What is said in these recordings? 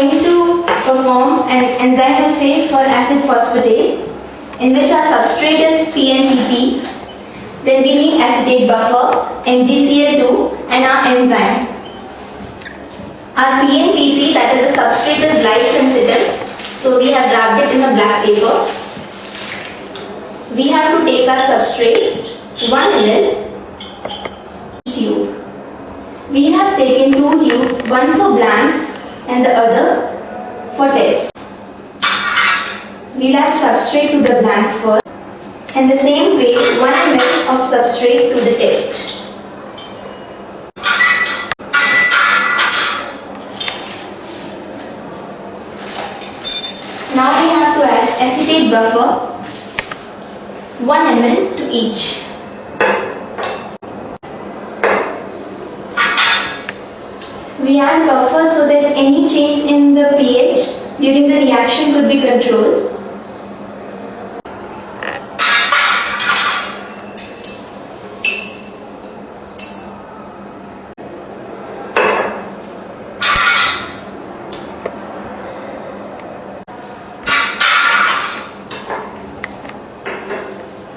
going to perform an enzyme assay for acid phosphatase, in which our substrate is PNPP. Then we need acetate buffer, MgCl2 and our enzyme. Our PNPP, that is the substrate, is light sensitive, so we have wrapped it in a black paper. We have to take our substrate, 1 ml tube. We have taken 2 tubes, one for blank and the other for test. We'll add substrate to the blank first, and the same way 1 ml of substrate to the test. Now we have to add acetate buffer, 1 ml to each. We add buffer so that any change in the pH during the reaction could be controlled.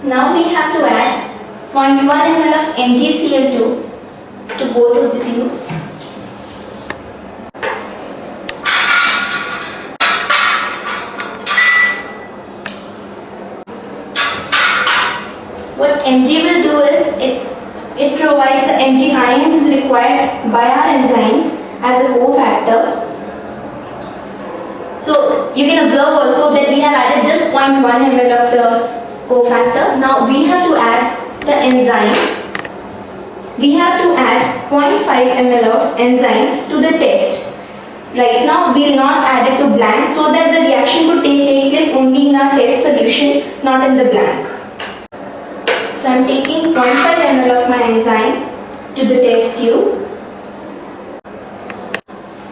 Now we have to add 0.1 ml of MgCl2 to both of the tubes. What Mg will do is, it provides the Mg ions is required by our enzymes as a cofactor. So you can observe also that we have added just 0.1 ml of the cofactor. Now we have to add the enzyme. We have to add 0.5 ml of enzyme to the test. Right now we will not add it to blank so that the reaction could take place only in our test solution, not in the blank. So I am taking 0.5 ml of my enzyme to the test tube.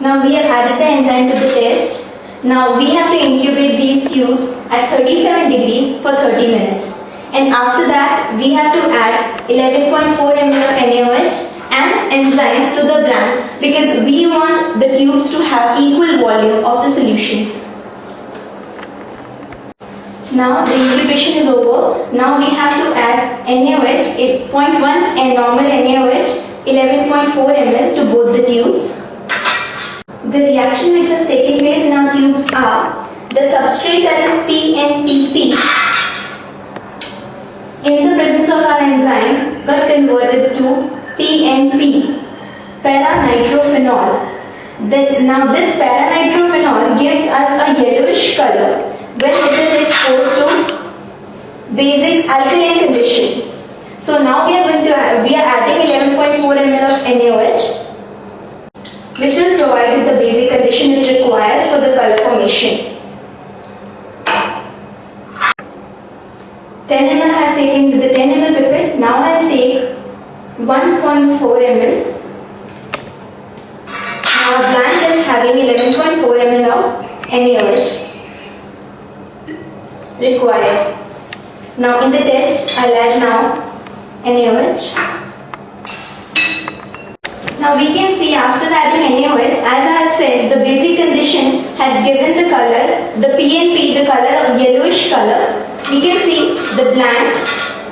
Now we have added the enzyme to the test. Now we have to incubate these tubes at 37 degrees for 30 minutes. And after that we have to add 11.4 ml of NaOH and enzyme to the blank, because we want the tubes to have equal volume of the solutions. Now the incubation is over. Now we have to add NaOH 0.1 and normal NaOH 11.4 ml to both the tubes. The reaction which has taken place in our tubes are the substrate, that is PNPP, in the presence of our enzyme got converted to PNP, para-nitrophenol. Now this para-nitrophenol gives us a yellowish color when it is exposed to basic alkaline condition. So now we are adding 11.4 ml of NaOH, which will provide it the basic condition it requires for the color formation. 10 ml I have taken to the 10 ml pipette. Now I will take 1.4 ml. Now blank is having 11.4 ml of NaOH required. Now in the test I will add now NaOH. Now we can see after adding NaOH, as I have said, the basic condition had given the color, the PNP, the color of yellowish color. We can see the blank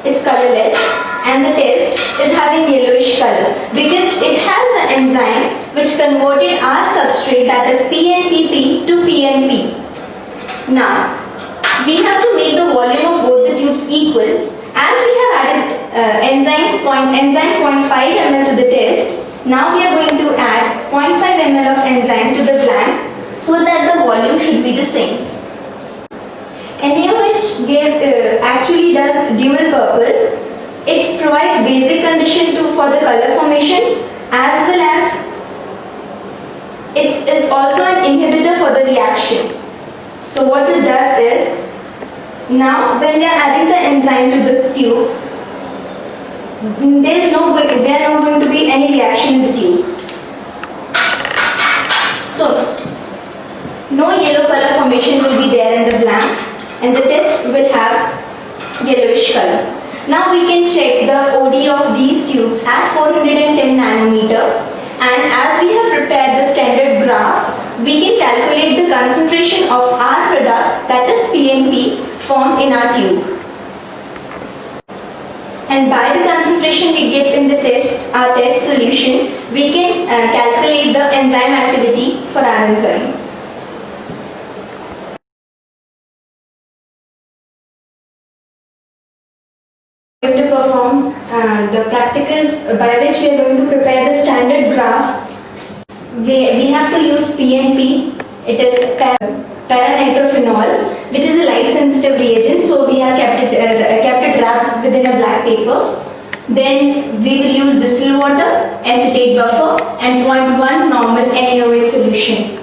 is colorless and the test is having yellowish color, because it has the enzyme which converted our substrate, that is PNPP, to PNP. Now we have to make the volume of both the tubes equal. As we have added enzyme 0.5 ml to the test, now we are going to add 0.5 ml of enzyme to the blank so that the volume should be the same. NaOH actually does dual purpose. It provides basic condition for the color formation, as well as it is also an inhibitor for the reaction. So what it does is, now when we are adding the enzyme to the tubes, there are not going to be any reaction in the tube. So no yellow color formation will be there in the blank, and the test will have yellowish color. Now we can check the OD of these tubes at 410 nanometer, and as we have prepared the standard graph, we can calculate the concentration of our product, that is PNP, formed in our tube. And by the concentration we get in the our test solution, we can calculate the enzyme activity for our enzyme. Going to perform the practical by which we are going to prepare the standard graph. We have to use PNP. It is paranitrophenol, which is a light sensitive reagent, so we have kept it wrapped within a black paper. Then we will use distilled water, acetate buffer and 0.1 normal NaOH solution.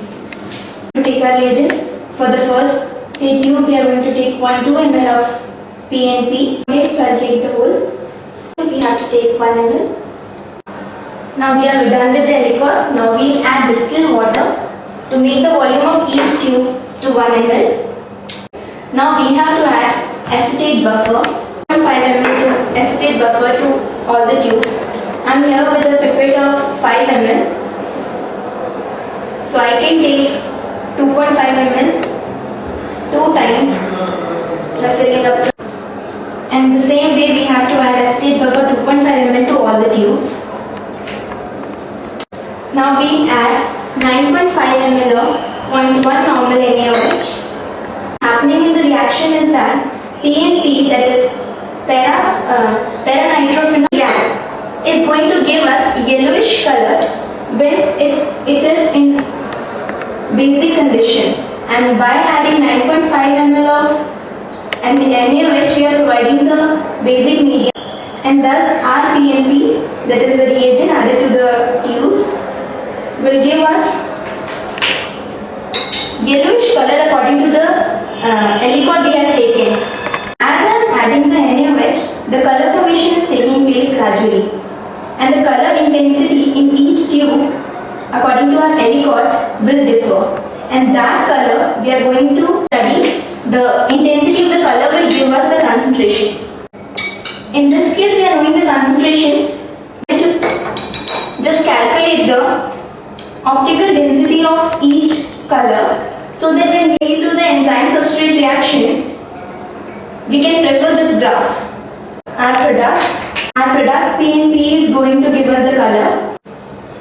To take our reagent, for the first tube we are going to take 0.2 ml of PNP. Okay, so I'll take the whole. We have to take 1 ml. Now we are done with the alicot. Now we add distilled water to make the volume of each tube to 1 ml. Now we have to add acetate buffer, 0.5 ml to acetate buffer to all the tubes. I am here with a pipette of 5 ml. So I can take 2.5 ml 2 times by filling up. And the same way we have to add acetate buffer 2.5 ml to all the tubes. Now we add 9.5 ml of 0.1 normal NaOH. Happening in the reaction is that PNP, that is paranitrophenol, is going to give us yellowish color when it is in basic condition. And by adding 9.5 ml of NaOH, we are providing the basic medium, and thus our PNP, that is the reagent added to the tubes, will give us yellowish color according to the alicot we have taken. As I am adding the NaOH, the color formation is taking place gradually, and the color intensity in each tube according to our alicot will differ, and that color we are going to study. The intensity of the color will give us the concentration. In this case we are knowing the concentration. We have to just calculate the optical density of each color, so that when we do the enzyme substrate reaction, we can prefer this graph. Our product PNP is going to give us the color.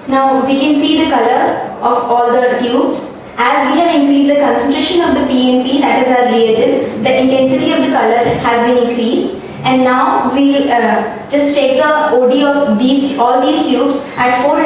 Now we can see the color of all the tubes. As we have increased the concentration of the PNP, that is our reagent, the intensity of the color has been increased. And now we just check the OD of all these tubes at 4